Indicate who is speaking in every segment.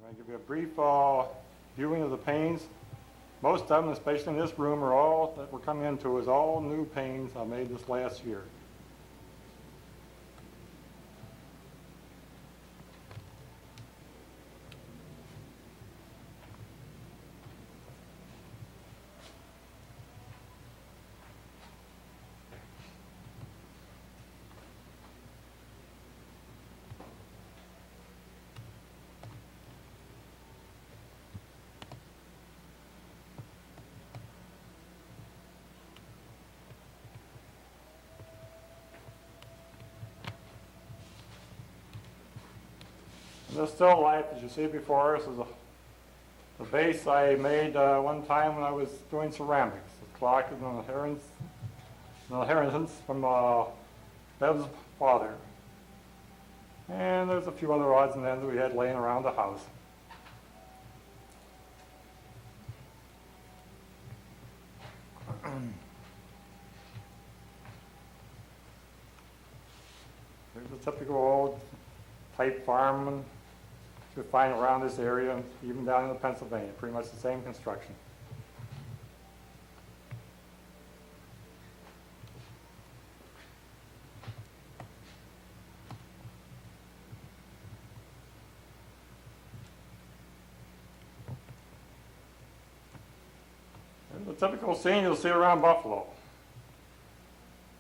Speaker 1: going to give you a brief viewing of the panes. Most of them, especially in this room, are all that we're coming into is all new panes I made this last year. This still life, as you see before us, is the base I made one time when I was doing ceramics. It's collected an inheritance from Bev's father. And there's a few other odds and ends that we had laying around the house. There's a typical old type farm you find around this area, even down in Pennsylvania, pretty much the same construction. And the typical scene you'll see around Buffalo.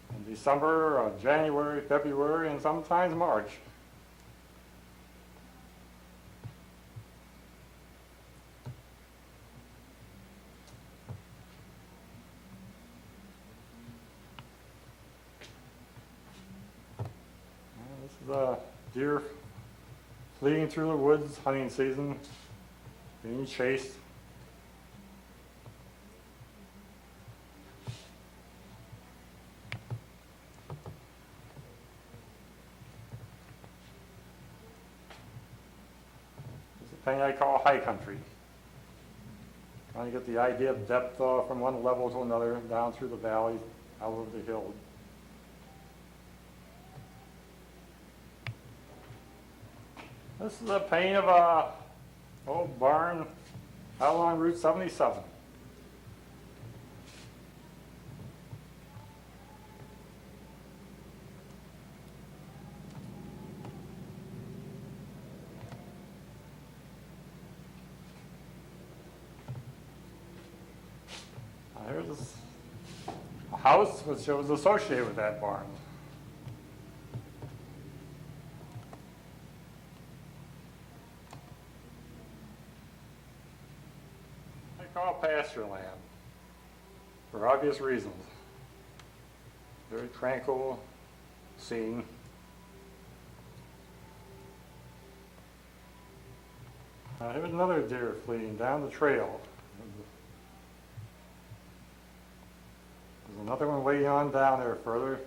Speaker 1: In December, January, February, and sometimes March. The deer fleeing through the woods, hunting season, being chased. It's a thing I call high country. Trying to get the idea of depth from one level to another, down through the valleys, out over the hills. This is a pane of a old barn out along Route 77. Here's a house which was associated with that barn. Call pasture land for obvious reasons. Very tranquil scene. Here's another deer fleeing down the trail. There's another one way on down there further.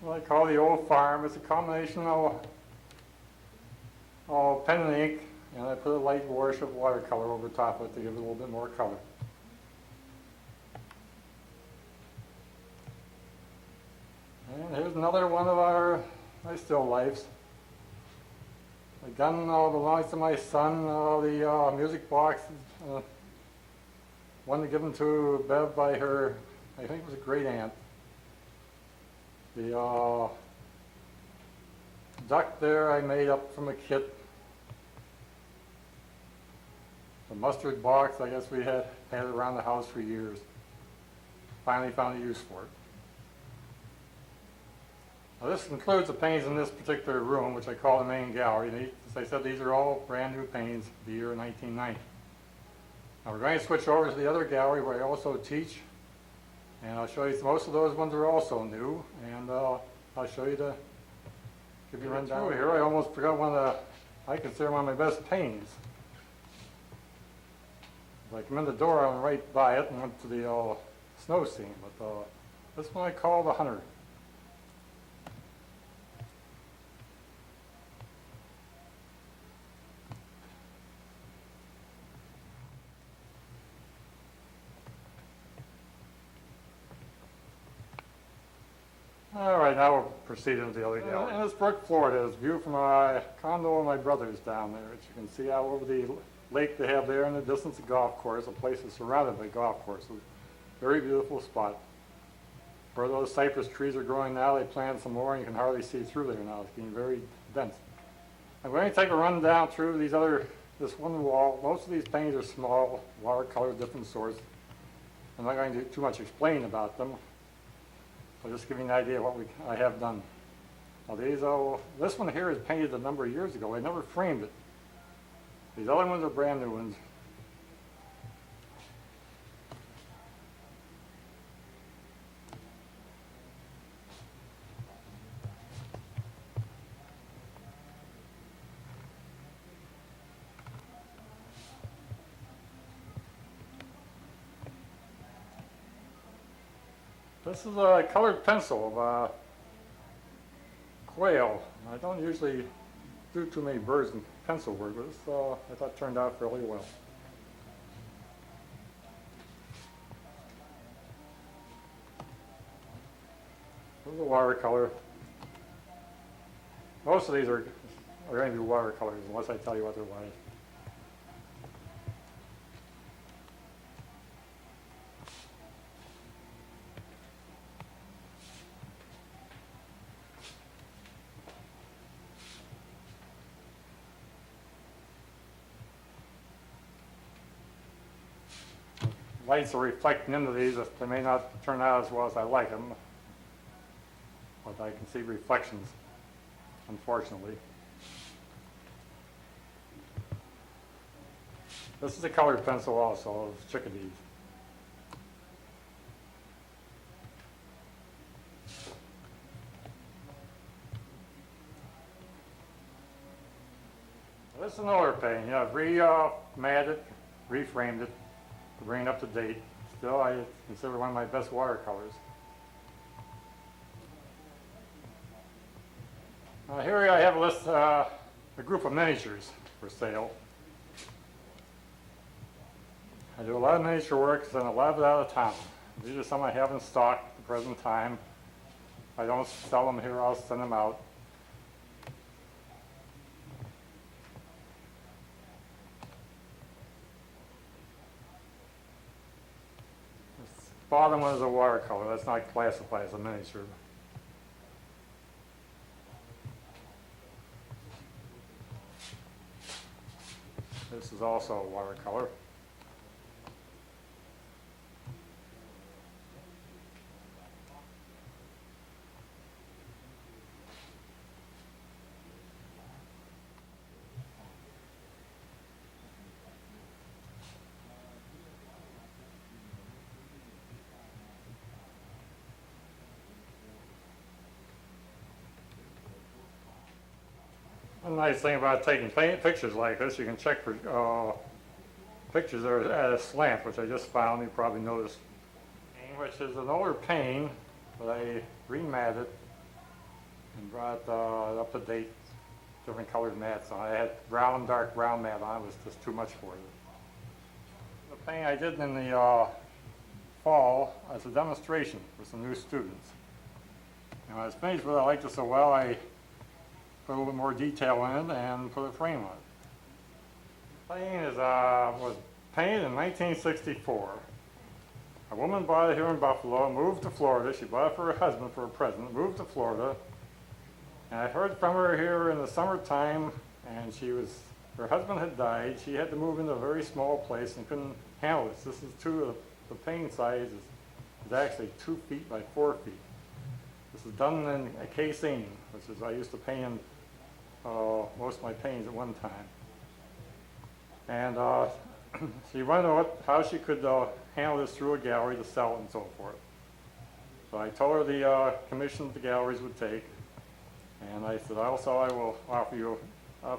Speaker 1: What I call the old farm. It's a combination of pen and ink, and I put a light wash of watercolor over top of it to give it a little bit more color. And here's another one of my still lifes. The gun belongs to my son. The music box, one given to Bev by her, I think it was a great aunt. The duck there I made up from a kit. The mustard box, I guess we had it around the house for years. Finally found a use for it. Now this includes the paintings in this particular room, which I call the main gallery. As I said, these are all brand new paintings of the year 1990. Now we're going to switch over to the other gallery where I also teach. And I'll show you, most of those ones are also new, and I'll show you give you a rundown. Here I almost forgot one of I consider one of my best paintings. As I come in the door, I went right by it and went to the snow scene, but this one I call The Hunter. All right, now we'll proceed into the other gallery. In this Brook, Florida, is a view from my condo and my brother's down there. As you can see out over the lake they have there in the distance, a golf course. The place is surrounded by golf courses. Very beautiful spot. Where those cypress trees are growing now, they planted some more and you can hardly see through there now. It's getting very dense. I'm going to take a run down through this one wall. Most of these paintings are small, watercolors, different sorts. I'm not going to do too much explaining about them. I'll just give you an idea of what I have done. Now this one here is painted a number of years ago. I never framed it. These other ones are brand new ones. This is a colored pencil of quail. I don't usually do too many birds in pencil work, but this I thought turned out fairly well. This is a watercolor. Most of these are going to be watercolors unless I tell you otherwise. Lights are reflecting into these. They may not turn out as well as I like them, but I can see reflections, unfortunately. This is a colored pencil also of chickadees. This is an older painting. I've re-matted it, reframed it, to bring it up to date. Still, I consider one of my best watercolors. Here I have a group of miniatures for sale. I do a lot of miniature work and a lot of it out of town. These are some I have in stock at the present time. If I don't sell them here, I'll send them out. Bottom one is a watercolor. That's not classified as a miniature. This is also a watercolor. One nice thing about taking pictures like this, you can check for pictures that are at a slant, which I just found, you probably noticed. Which is an older painting, but I rematted and brought it up to date, different colored mats on it. I had brown, dark brown mat on it, was just too much for it. The painting I did in the fall as a demonstration for some new students. And when I was finished with it, I liked it so well, I put a little bit more detail in it and put a frame on it. The painting was painted in 1964. A woman bought it here in Buffalo, moved to Florida. She bought it for her husband for a present, moved to Florida. And I heard from her here in the summertime, and her husband had died. She had to move into a very small place and couldn't handle this. This is the painting size is actually 2 feet by 4 feet. This is done in a casein, which is I used to paint in most of my paintings at one time. And she wanted to know how she could handle this through a gallery to sell it and so forth. So I told her the commission the galleries would take, and I said also I will offer you a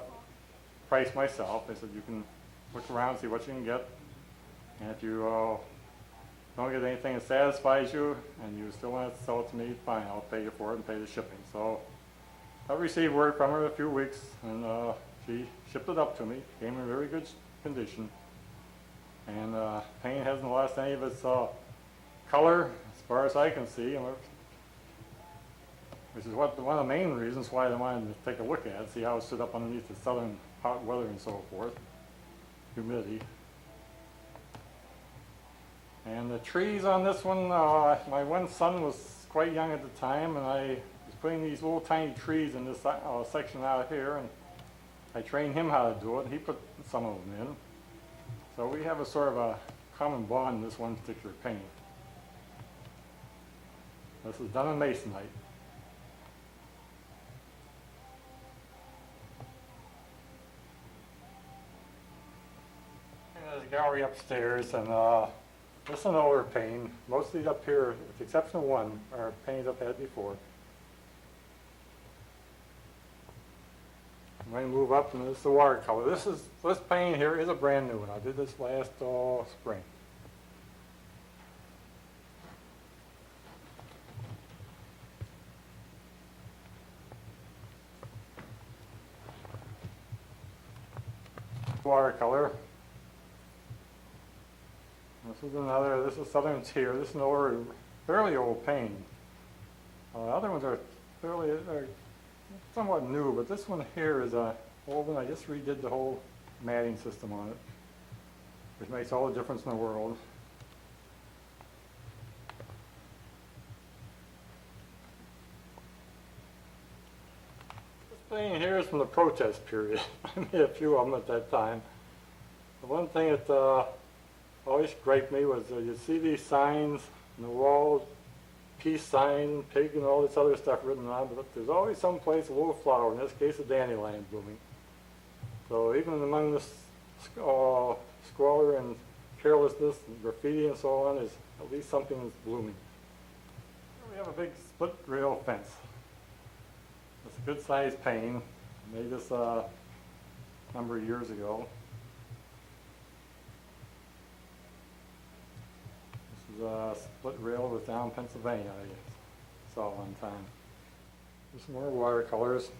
Speaker 1: price myself. I said you can look around, see what you can get, and if you don't get anything that satisfies you and you still want to sell it to me, fine, I'll pay you for it and pay the shipping. So I received word from her in a few weeks, and she shipped it up to me. Came in very good condition, and paint hasn't lost any of its color as far as I can see. And which is one of the main reasons why I wanted to take a look at it, see how it stood up underneath the southern hot weather and so forth, humidity. And the trees on this one, my one son was quite young at the time, and I was putting these little tiny trees in this section out here, and I trained him how to do it, and he put some of them in. So we have a sort of a common bond in this one particular painting. This is done in masonite. And there's a gallery upstairs, and this is an older painting. Most of these up here, with the exception of one, are paintings I've had before. I'm going to move up, and this is the watercolor. This painting here is a brand new one. I did this last spring. Watercolor. This is Southern Tier. This is an older, fairly old painting. The other ones are somewhat new, but this one here is a old one. I just redid the whole matting system on it, which makes all the difference in the world. This painting here is from the protest period. I made a few of them at that time. The one thing that always griped me was you see these signs on the walls, peace sign, pig, and all this other stuff written on, but there's always some place a little flower, in this case a dandelion blooming. So even among this squalor and carelessness and graffiti and so on, there's at least something that's blooming. Here we have a big split rail fence. It's a good sized painting. I made this a number of years ago. Split rail was down Pennsylvania, I saw one time. There's some more watercolors.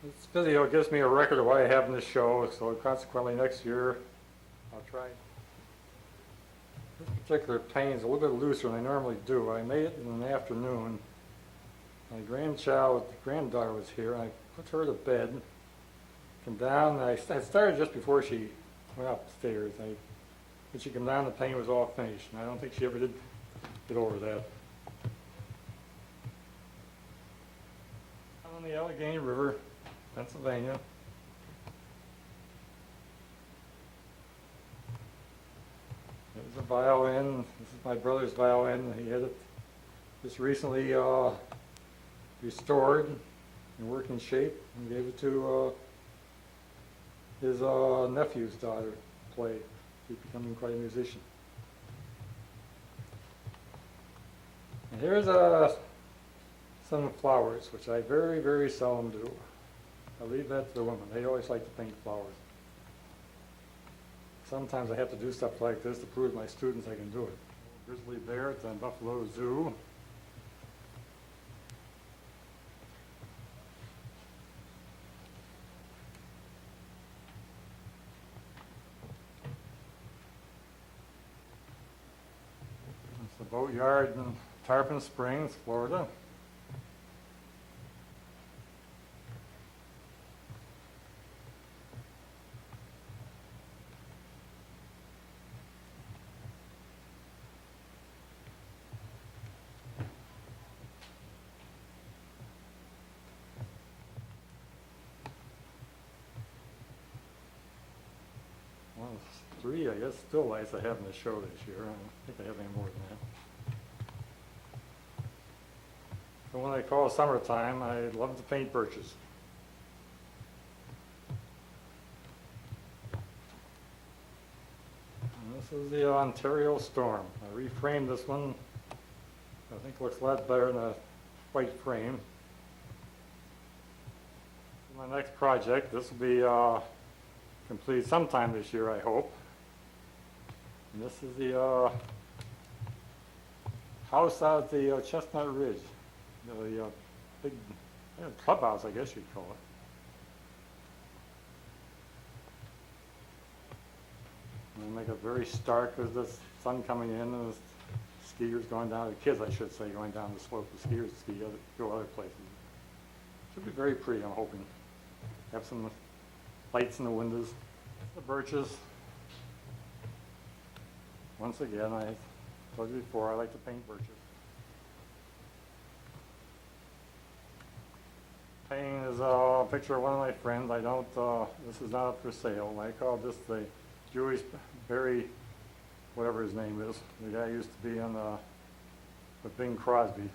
Speaker 1: This video gives me a record of what I have in this show, so consequently next year I'll try. This particular painting is a little bit looser than I normally do. I made it in the afternoon. My granddaughter was here, and I put her to bed, come down, and I started just before she went upstairs. When she came down, the painting was all finished, and I don't think she ever did get over that. On the Allegheny River, Pennsylvania. There's a violin. This is my brother's violin. He had it just recently restored in working shape and gave it to his nephew's daughter to play. She's becoming quite a musician. And here's some flowers, which I very, very seldom do. I leave that to the women. They always like to paint flowers. Sometimes I have to do stuff like this to prove to my students I can do it. Grizzly bear at the Buffalo Zoo. It's the boatyard in Tarpon Springs, Florida. Well, 3, I guess, still lights I have in the show this year. I don't think I have any more than that. So when I call summertime, I love to paint birches. And this is the Ontario Storm. I reframed this one. I think it looks a lot better in a white frame. For my next project, this will be completed sometime this year, I hope. And this is the house out at the Chestnut Ridge. The big clubhouse, I guess you'd call it. And make it very stark with the sun coming in and the skiers going down, the kids I should say, going down the slope, the skiers go other places. Should be very pretty, I'm hoping. Have some lights in the windows. The birches. Once again, I told you before, I like to paint birches. Painting is a picture of one of my friends. I don't, this is not up for sale. I call this the Jewish whatever his name is. The guy used to be on with Bing Crosby.